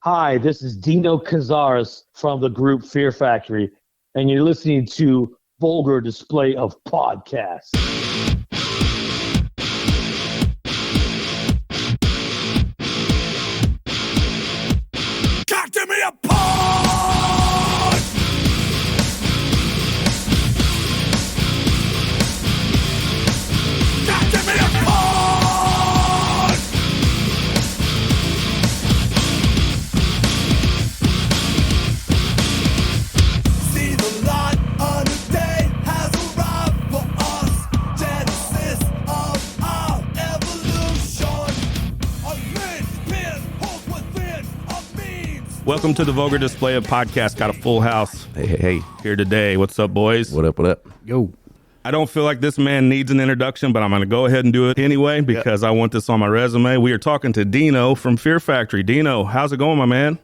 Hi, this is Dino Cazares from the group Fear Factory, and you're listening to Vulgar Display of Podcasts. God, give me a pause! God, give me a pause! See the light of the day has arrived for us. Genesis of our evolution. A linchpin holds within a means. Welcome to the Vulgar Display of Podcast. Got a full house Hey. here today. What's up, boys? What up? Yo. I don't feel like this man needs an introduction, but I'm going to go ahead and do it anyway because I want this on my resume. We are talking to Dino from Fear Factory. Dino, how's it going, my man?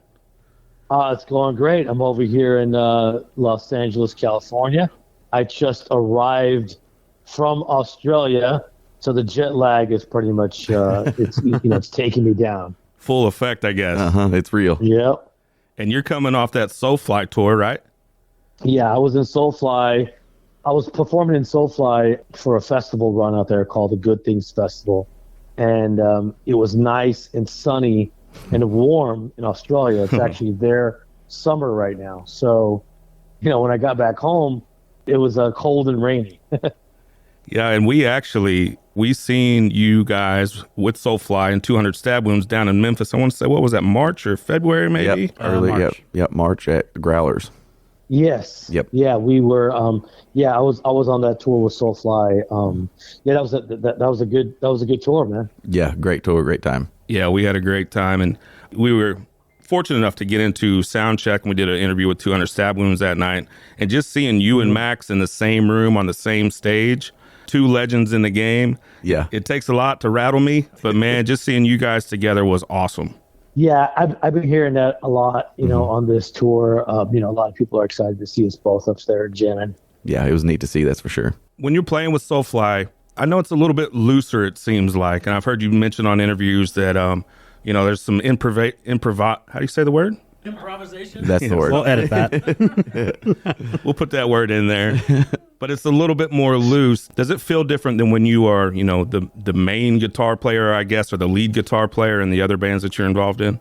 It's going great. I'm over here in Los Angeles, California. I just arrived from Australia, so the jet lag is pretty much it's taking me down. Full effect, I guess. It's real. Yep. And you're coming off that Soulfly tour, right? Yeah, I was in Soulfly. I was performing in Soulfly for a festival run out there called the Good Things Festival. And it was nice and sunny and warm in Australia. It's actually their summer right now. So, when I got back home, it was cold and rainy. Yeah, and we seen you guys with Soulfly and 200 Stab Wounds down in Memphis. I want to say, what was that, March or February maybe? Yep. Early. March. Yep. March at the Growlers. Yes. Yep. Yeah, we were. I was on that tour with Soulfly. That was a good tour, man. Yeah. Great tour. Great time. Yeah, we had a great time, and we were fortunate enough to get into sound check, and we did an interview with 200 Stab Wounds that night. And just seeing you and Max in the same room on the same stage, two legends in the game. Yeah. It takes a lot to rattle me, but man, just seeing you guys together was awesome. Yeah, I've been hearing that a lot. On this tour. A lot of people are excited to see us both up there jamming. Yeah. It was neat to see. That's for sure. When you're playing with Soulfly, I know it's a little bit looser, it seems like, and I've heard you mention on interviews that there's some how do you say the word? Improvisation. That's the word. We'll edit that. We'll put that word in there. But it's a little bit more loose. Does it feel different than when you are, the main guitar player, I guess, or the lead guitar player in the other bands that you're involved in?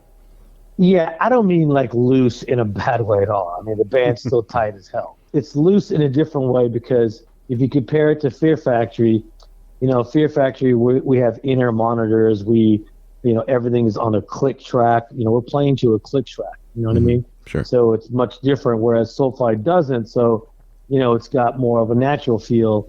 Yeah, I don't mean like loose in a bad way at all. I mean, the band's still tight as hell. It's loose in a different way because if you compare it to Fear Factory, Fear Factory, we have in-ear monitors. Everything is on a click track. We're playing to a click track. You know what I mean? Sure. So it's much different, whereas Soulfly doesn't. So, it's got more of a natural feel.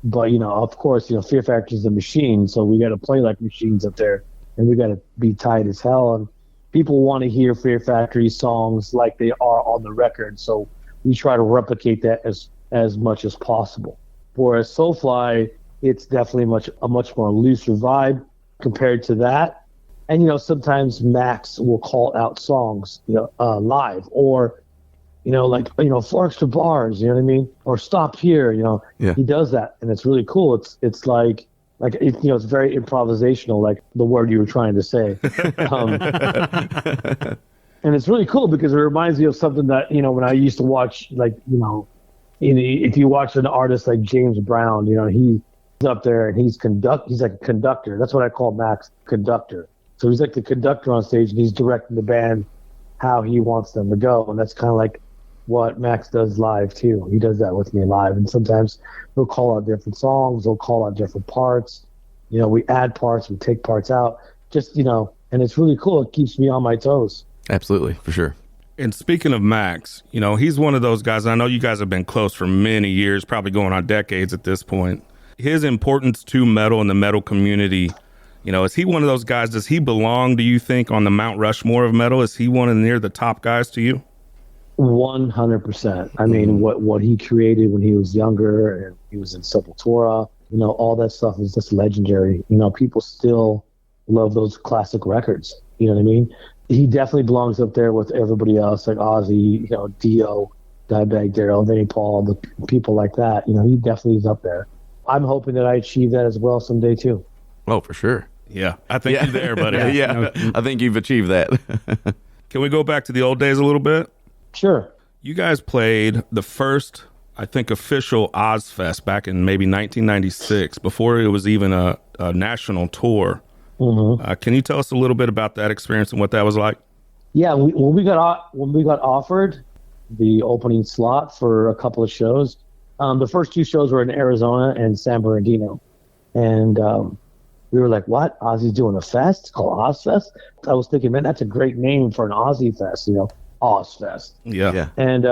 But, of course, Fear Factory is a machine. So we got to play like machines up there. And we got to be tight as hell. And people want to hear Fear Factory songs like they are on the record. So we try to replicate that as much as possible. Whereas Soulfly, it's definitely a much more looser vibe compared to that. And, sometimes Max will call out songs, live or, like, 4 extra bars, you know what I mean? Or stop here, Yeah. He does that. And it's really cool. It's like it's very improvisational, like the word you were trying to say. And it's really cool because it reminds me of something that, when I used to watch, like, if you watch an artist like James Brown, he's up there and he's like a conductor. That's what I call Max, conductor. So he's like the conductor on stage and he's directing the band how he wants them to go. And that's kind of like what Max does live too. He does that with me live. And sometimes he'll call out different songs. He'll call out different parts. We add parts, we take parts out. Just, and it's really cool. It keeps me on my toes. Absolutely. For sure. And speaking of Max, he's one of those guys. I know you guys have been close for many years, probably going on decades at this point. His importance to metal and the metal community, is he one of those guys? Does he belong, do you think, on the Mount Rushmore of metal? Is he one of near the top guys to you? 100%. I mean, what he created when he was younger and he was in Sepultura, all that stuff is just legendary. People still love those classic records. You know what I mean? He definitely belongs up there with everybody else, like Ozzy, Dio, Dimebag Darrell, Vinnie Paul, the people like that. He definitely is up there. I'm hoping that I achieve that as well someday too. Oh, for sure. Yeah, I think you're there, buddy. Yeah, I think you've achieved that. Can we go back to the old days a little bit? Sure. You guys played the first, I think, official Ozfest back in maybe 1996, before it was even a national tour. Mm-hmm. Can you tell us a little bit about that experience and what that was like? Yeah, when we got offered the opening slot for a couple of shows, the first 2 shows were in Arizona and San Bernardino, and we were like, "What? Ozzy's doing a fest? It's called Ozfest?" I was thinking, man, that's a great name for an Ozzy fest, Ozfest. Yeah. And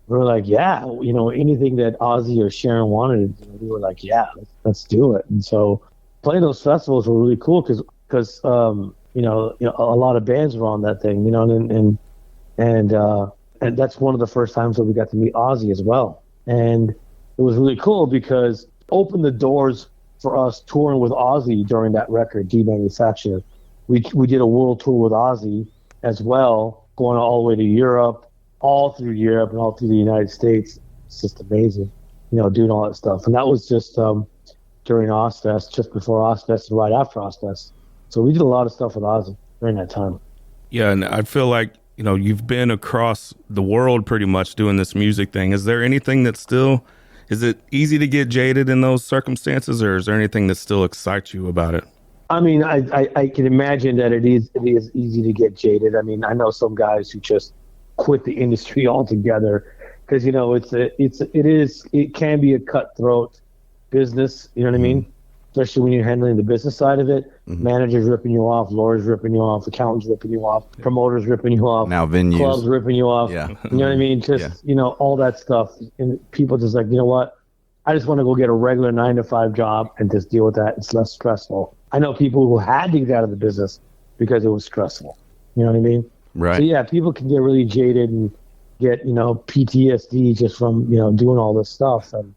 we were like, yeah, anything that Ozzy or Sharon wanted, we were like, yeah, let's do it. And so playing those festivals were really cool because a lot of bands were on that thing, and that's one of the first times that we got to meet Ozzy as well. And it was really cool because it opened the doors for us touring with Ozzy during that record, Demanufacture. We did a world tour with Ozzy as well, going all the way to Europe, all through Europe and all through the United States. It's just amazing, doing all that stuff. And that was just during Ozfest, just before Ozfest and right after Ozfest. So we did a lot of stuff with Ozzy during that time. Yeah, and I feel like, you've been across the world pretty much doing this music thing. Is there anything that still, is it easy to get jaded in those circumstances, or is there anything that still excites you about it? I mean, I can imagine that it is easy to get jaded. I mean, I know some guys who just quit the industry altogether because it can be a cutthroat business. You know what I mean? Especially when you're handling the business side of it. Mm-hmm. Managers ripping you off, lawyers ripping you off, accountants ripping you off, promoters ripping you off, now venues, clubs ripping you off. Yeah. You know what I mean? Just all that stuff, and people just like, you know what? I just want to go get a regular 9-to-5 job and just deal with that. It's less stressful. I know people who had to get out of the business because it was stressful. You know what I mean? Right. So yeah, people can get really jaded and get, PTSD just from, doing all this stuff. And,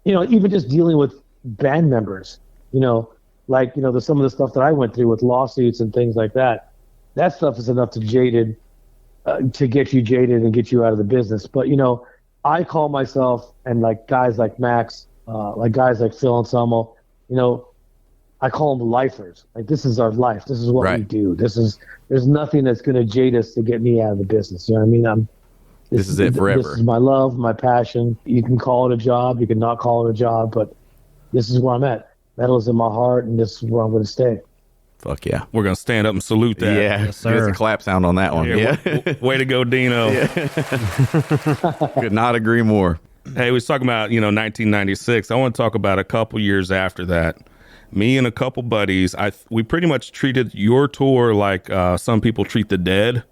even just dealing with band members, some of the stuff that I went through with lawsuits and things like that. That stuff is enough to get you jaded and get you out of the business. But, I call myself, and like guys like Max, like guys like Phil and Selmo, I call them lifers. Like, this is our life. This is what we do. There's nothing that's going to jade us to get me out of the business. You know what I mean? This is it forever. This is my love, my passion. You can call it a job. You can not call it a job, but this is where I'm at. Metal is in my heart, and this is where I'm going to stay. Fuck yeah. We're going to stand up and salute that. Yeah. Yes, sir. Get the clap sound on that one. Yeah. Way to go, Dino. Could not agree more. Hey, we was talking about, 1996. I want to talk about a couple years after that. Me and a couple buddies, we pretty much treated your tour like some people treat the dead.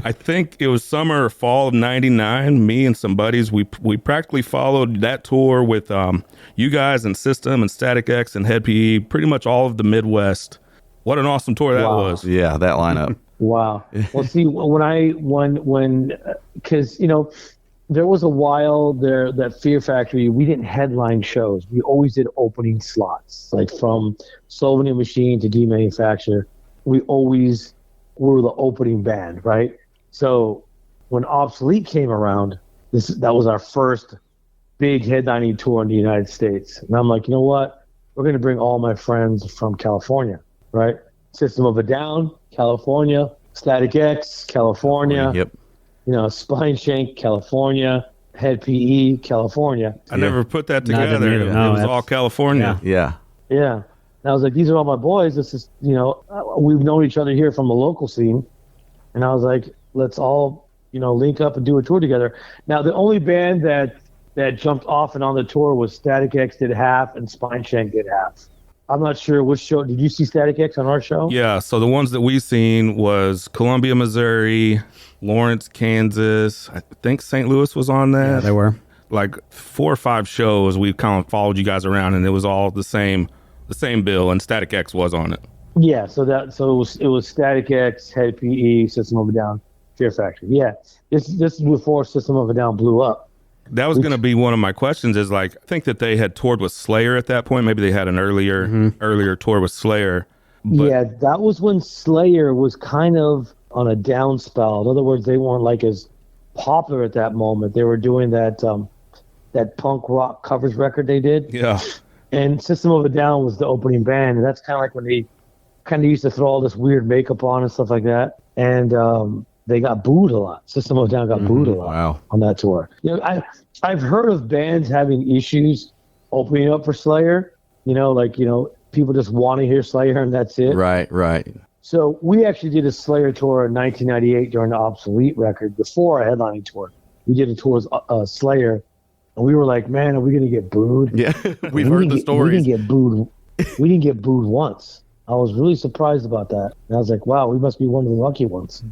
I think it was summer or fall of '99. Me and some buddies, we practically followed that tour with you guys and System and Static X and Head PE, pretty much all of the Midwest. What an awesome tour that was. Yeah, that lineup. Wow. Well, see, because there was a while there that Fear Factory, we didn't headline shows. We always did opening slots, like from Soul Machine to Demanufacture. We always were the opening band, right? So when Obsolete came around, that was our first big headlining tour in the United States. And I'm like, you know what? We're going to bring all my friends from California, right? System of a Down, California. Static X, California. Yep. Spine Shank, California. Head PE, California. I never put that No, I didn't together. either. It No, was that's- all California. Yeah. Yeah. And I was like, these are all my boys. This is, we've known each other here from the local scene. And I was like, let's all, link up and do a tour together. Now, the only band that jumped off and on the tour was Static X did half and Spine Shank did half. I'm not sure which show. Did you see Static X on our show? Yeah, so the ones that we seen was Columbia, Missouri, Lawrence, Kansas. I think St. Louis was on that. Yeah, they were. Like 4 or 5 shows, we kind of followed you guys around, and it was all the same bill, and Static X was on it. Yeah, so it was Static X, Head PE, System of a Down, Fear Factory. Yeah, this is before System of a Down blew up. That was going to be one of my questions. Is like, I think that they had toured with Slayer at that point. Maybe they had an earlier tour with Slayer. But Yeah, that was when Slayer was kind of on a down spell. In other words, they weren't like as popular at that moment. They were doing that punk rock covers record they did. yeah, And System of a Down was the opening band, and that's kind of like when they kind of used to throw all this weird makeup on and stuff like that. And they got booed a lot. System of a Down got booed a lot on that tour. You know, I've heard of bands having issues opening up for Slayer. You know, like, you know, people just want to hear Slayer and that's it. Right. So we actually did a Slayer tour in 1998 during the Obsolete record before our headlining tour. We did a tour with Slayer, and we were like, man, are we going to get booed? Yeah, we've heard the stories. We didn't get booed. We didn't get booed once. I was really surprised about that. And I was like, wow, we must be one of the lucky ones.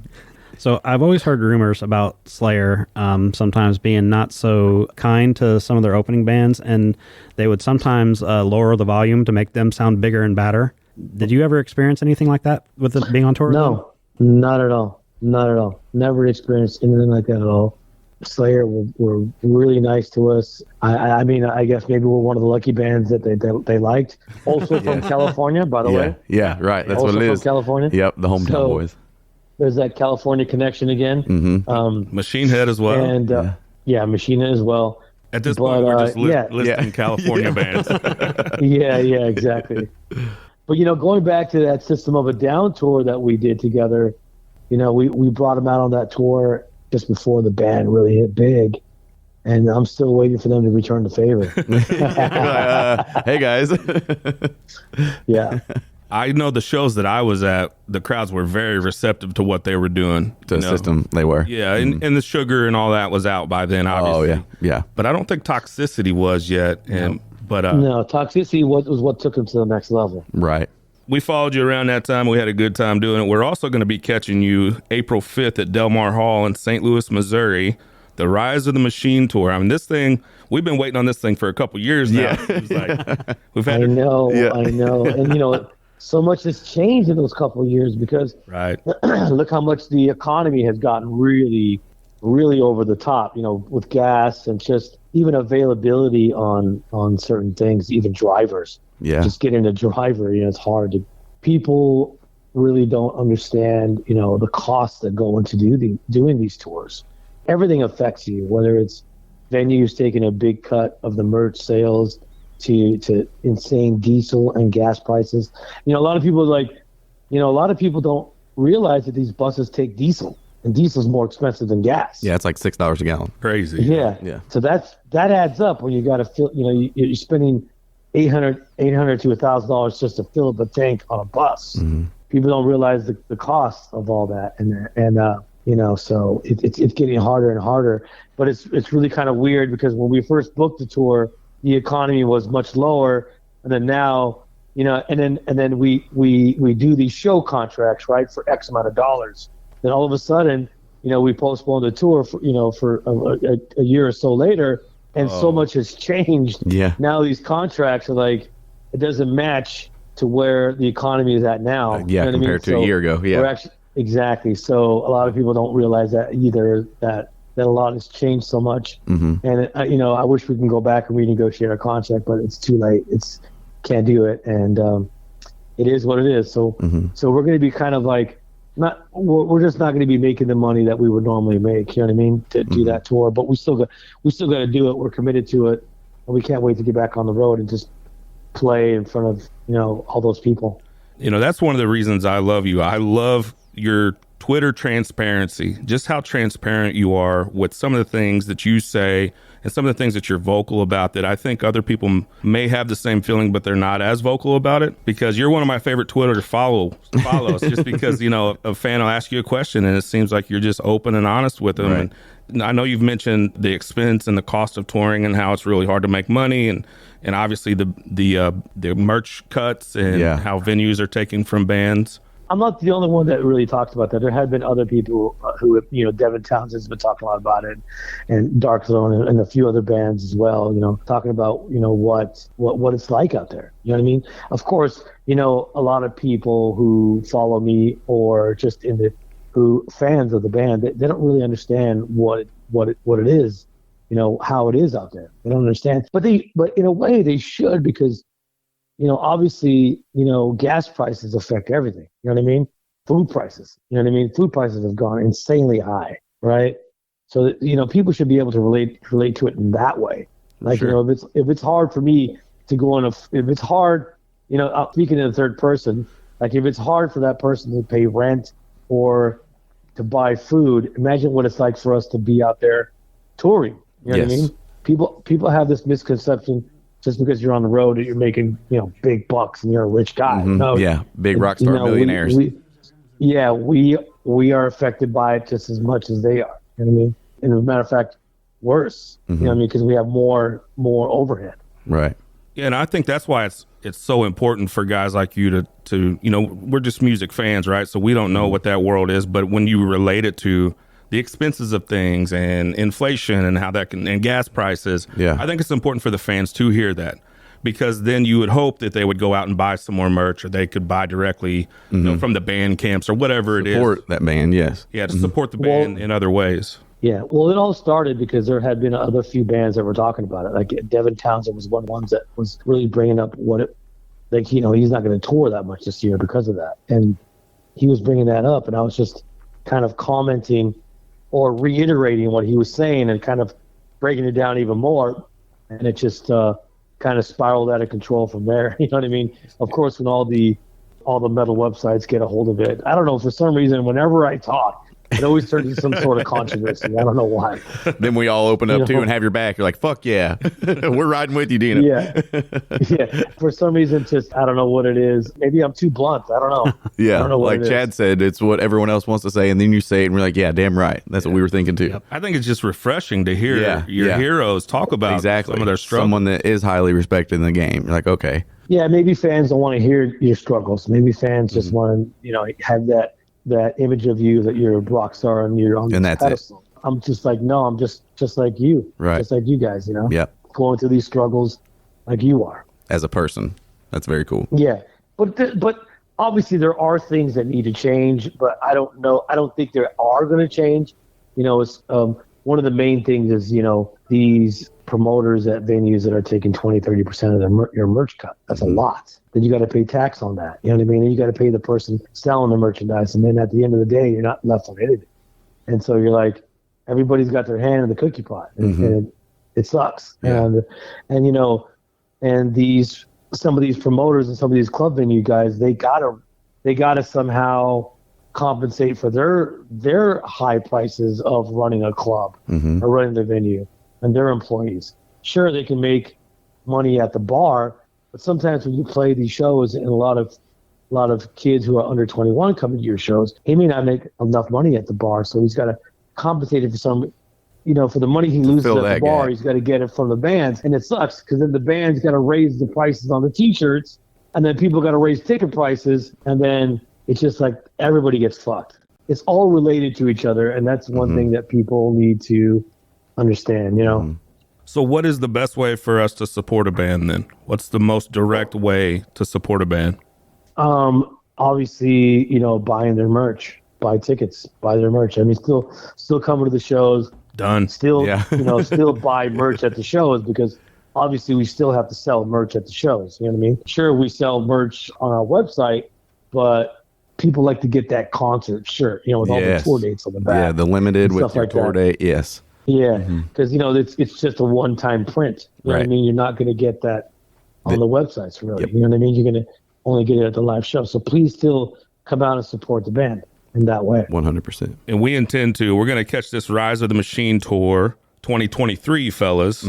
So I've always heard rumors about Slayer sometimes being not so kind to some of their opening bands, and they would sometimes lower the volume to make them sound bigger and badder. Did you ever experience anything like that with it being on tour? No, not at all. Not at all. Never experienced anything like that at all. Slayer were really nice to us. I mean, I guess maybe we're one of the lucky bands that they liked. Also from California, by the way. Yeah, right. That's also what it is. From California. Yep, the hometown boys. There's that California connection again. Mm-hmm. Machine Head as well. And Machine Head as well. At this point, we're just listing California bands. yeah, exactly. But, you know, going back to that System of a Down tour that we did together, you know, we brought them out on that tour just before the band really hit big. And I'm still waiting for them to return the favor. Hey, guys. Yeah. I know the shows that I was at, the crowds were very receptive to what they were doing. The System, they were. Yeah, and the Sugar and all that was out by then, obviously. Oh, yeah. But I don't think Toxicity was yet. No, Toxicity was what took them to the next level. Right. We followed you around that time. We had a good time doing it. We're also going to be catching you April 5th at Del Mar Hall in St. Louis, Missouri. The Rise of the Machine tour. I mean, this thing, we've been waiting on this thing for a couple years now. Yeah. It was like, I know. And, you know, so much has changed in those couple of years because look how much the economy has gotten really, really over the top, you know, with gas and just even availability on certain things, even drivers. Yeah. Just getting a driver, you know, it's hard to. People really don't understand, you know, the costs that go into doing these tours. Everything affects you, whether it's venues taking a big cut of the merch sales to insane diesel and gas prices. You know, a lot of people don't realize that these buses take diesel, and diesel's more expensive than gas. Yeah, it's like $6 a gallon. Crazy. Yeah. So that adds up when you got to fill. You know, you're spending $800 to $1,000 just to fill up a tank on a bus. Mm-hmm. People don't realize the cost of all that, and you know, so it's getting harder and harder. But it's really kind of weird because when we first booked the tour, the economy was much lower, and then now, you know, and then we do these show contracts, right, for X amount of dollars. Then all of a sudden, you know, we postponed the tour for a year or so later, and so much has changed. Yeah. Now these contracts are like, it doesn't match to where the economy is at now. Yeah, you know compared to a year ago. Yeah. We're actually, exactly. So a lot of people don't realize that either, that a lot has changed so much. Mm-hmm. And, you know, I wish we can go back and renegotiate our contract, but it's too late. Can't do it. And it is what it is. So so we're going to be kind of like, we're just not going to be making the money that we would normally make, you know what I mean, to do that tour. But we still got to do it. We're committed to it. And we can't wait to get back on the road and just play in front of, you know, all those people. You know, that's one of the reasons I love you. I love your Twitter transparency, just how transparent you are with some of the things that you say and some of the things that you're vocal about that I think other people may have the same feeling, but they're not as vocal about it, because you're one of my favorite Twitter to follow just because, you know, a fan will ask you a question and it seems like you're just open and honest with them. Right. And I know you've mentioned the expense and the cost of touring and how it's really hard to make money, and obviously the merch cuts and how venues are taking from bands. I'm not the only one that really talks about that. There have been other people who, you know, Devin Townsend's been talking a lot about it, and Dark Zone and a few other bands as well, you know, talking about, you know, what it's like out there. You know what I mean? Of course, you know, a lot of people who follow me or just who fans of the band, they don't really understand what it is, you know, how it is out there. They don't understand. But in a way they should, because, you know, obviously, you know, gas prices affect everything. You know what I mean? Food prices. You know what I mean? Food prices have gone insanely high, right? So, you know, people should be able to relate to it in that way. Like, sure. You know, if it's hard for me to go on if it's hard, you know, speaking in the third person, Like if it's hard for that person to pay rent or to buy food, imagine what it's like for us to be out there touring. You know what I Yes. mean? People have this misconception just because you're on the road that you're making, big bucks and you're a rich guy. No, Yeah, big rock star millionaires. We are affected by it just as much as they are. You know what I mean? And as a matter of fact, worse. You know what I mean? Because we have more overhead. Right. Yeah, and I think that's why it's so important for guys like you to we're just music fans, right? So we don't know what that world is, but when you relate it to the expenses of things and inflation and how that can, and gas prices, Yeah. I think it's important for the fans to hear that, because then you would hope that they would go out and buy some more merch, or they could buy directly from the band camps or whatever it is. Support that band, yes. Yeah, to support the band in other ways. Yeah, well, it all started because there had been other few bands that were talking about it. Like Devin Townsend was one of the ones that was really bringing up he's not going to tour that much this year because of that. And he was bringing that up, and I was just kind of commenting or reiterating what he was saying and kind of breaking it down even more. And it just kind of spiraled out of control from there. You know what I mean? Of course, when all the metal websites get a hold of it, I don't know, for some reason, whenever I talk, it always turns into some sort of controversy. I don't know why. Then we all open up too and have your back. You're like, fuck yeah. We're riding with you, Dina. Yeah. For some reason, just, I don't know what it is. Maybe I'm too blunt. I don't know. Yeah. I don't know what Like Chad said, it's what everyone else wants to say. And then you say it and we're like, yeah, damn right. That's what we were thinking too. I think it's just refreshing to hear your heroes talk about Exactly. some of their struggles. Someone that is highly respected in the game. You're like, okay. Yeah, maybe fans don't want to hear your struggles. Maybe fans just want to, have that image of you that you're a rock star and you're on And this that's pedestal. I'm just like, no, I'm just like you. Right. Just like you guys, Yep. going through these struggles like you are. As a person. That's very cool. Yeah. But obviously there are things that need to change, but I don't know. I don't think they are going to change. It's one of the main things is, these promoters at venues that are taking 20-30% of your merch cut. That's a lot. Then you got to pay tax on that. You know what I mean? And you got to pay the person selling the merchandise. And then at the end of the day, you're not left on anything. And so you're like, everybody's got their hand in the cookie pot, and it sucks. Yeah. And some of these promoters and some of these club venue guys, they gotta somehow compensate for their high prices of running a club or running the venue and their employees. Sure, they can make money at the bar, but sometimes when you play these shows and a lot of kids who are under 21 come to your shows, he may not make enough money at the bar, so he's got to compensate it for some, for the money he loses at the bar, he's got to get it from the bands, and it sucks because then the band's got to raise the prices on the T-shirts, and then people got to raise ticket prices, and then it's just like everybody gets fucked. It's all related to each other, and that's one thing that people need to understand, So what is the best way for us to support a band then? What's the most direct way to support a band? Obviously, buying their merch, buy tickets, buy their merch. I mean, still coming to the shows. Done. Still, Yeah. Still buy merch at the shows because obviously we still have to sell merch at the shows. You know what I mean? Sure, we sell merch on our website, but people like to get that concert shirt, with all the tour dates on the back. Yeah, the limited and with stuff your like tour that. date. Yes. Yeah, because it's just a one-time print. You know what I Right. mean? You're not going to get that on the websites, really. Yep. You know what I mean? You're going to only get it at the live show. So please still come out and support the band in that way. 100%. And we intend to. We're going to catch this Rise of the Machine tour 2023, fellas.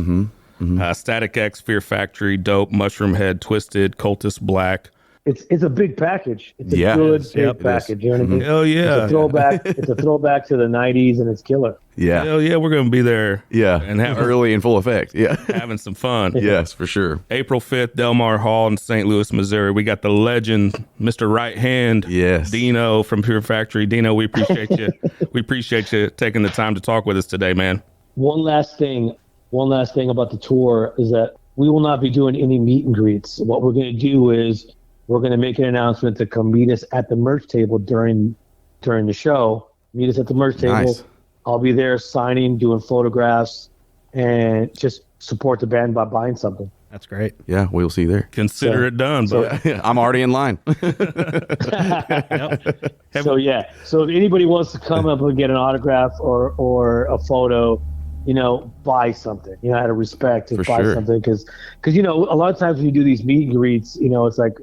Static X, Fear Factory, Dope, Mushroom Head, Twisted, Cultist Black. It's a big package. It's a Yeah. good big Yep, it is. package. You know what I mean? Hell yeah. It's a throwback. It's a throwback to the '90s, and it's killer. Yeah. Hell yeah, we're going to be there. Yeah. And have early in full effect. Yeah. having some fun. Yes, for sure. April 5th, Delmar Hall in St. Louis, Missouri. We got the legend, Mr. Right Hand, Yes. Dino from Pure Factory. Dino, we appreciate you. We appreciate you taking the time to talk with us today, man. One last thing about the tour is that we will not be doing any meet and greets. What we're going to do is we're going to make an announcement to come meet us at the merch table during the show. Meet us at the merch table. Nice. I'll be there signing, doing photographs, and just support the band by buying something. That's great. Yeah, we'll see you there. Consider it done. But I'm already in line. So yeah. So if anybody wants to come up and get an autograph or a photo, buy something. Out of respect, to For buy sure. something because a lot of times when you do these meet and greets, it's like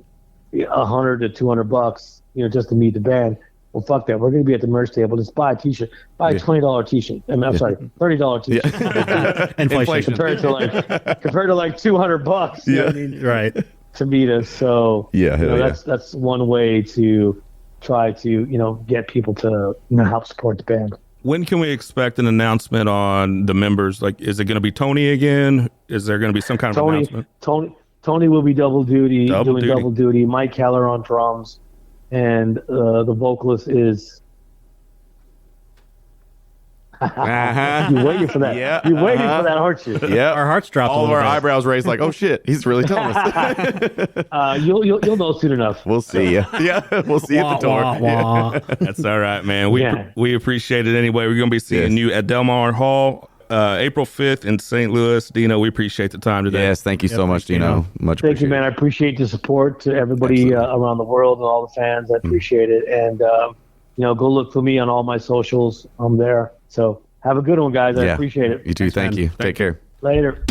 $100 to $200, just to meet the band. Well, fuck that. We're going to be at the merch table. Just buy a T-shirt. Buy a $20 T-shirt. I'm sorry, $30 T-shirt. Inflation. Compared to like $200. You know what I mean? Right. To meet us. So that's one way to try to get people to help support the band. When can we expect an announcement on the members? Like, is it going to be Tony again? Is there going to be some kind of announcement? Tony will be doing double duty. Mike Keller on drums, and the vocalist is. You're waiting for that. Yeah, You're waiting for that, aren't you? Yeah, Our hearts dropped. all of our eyebrows raised, like, oh shit, he's really telling us. You'll know soon enough. We'll see you. Yeah, we'll see you at the tour. Wah. That's all right, man. Yeah. We appreciate it anyway. We're going to be seeing you at Del Mar Hall April 5th in St. Louis. Dino, we appreciate the time today. Yes, thank you so much, Dino. Much Thank you, appreciated. man. I appreciate the support to everybody around the world and all the fans. I appreciate it. And, go look for me on all my socials. I'm there. So have a good one, guys. I appreciate it. You too. Thank you. Take care. Later.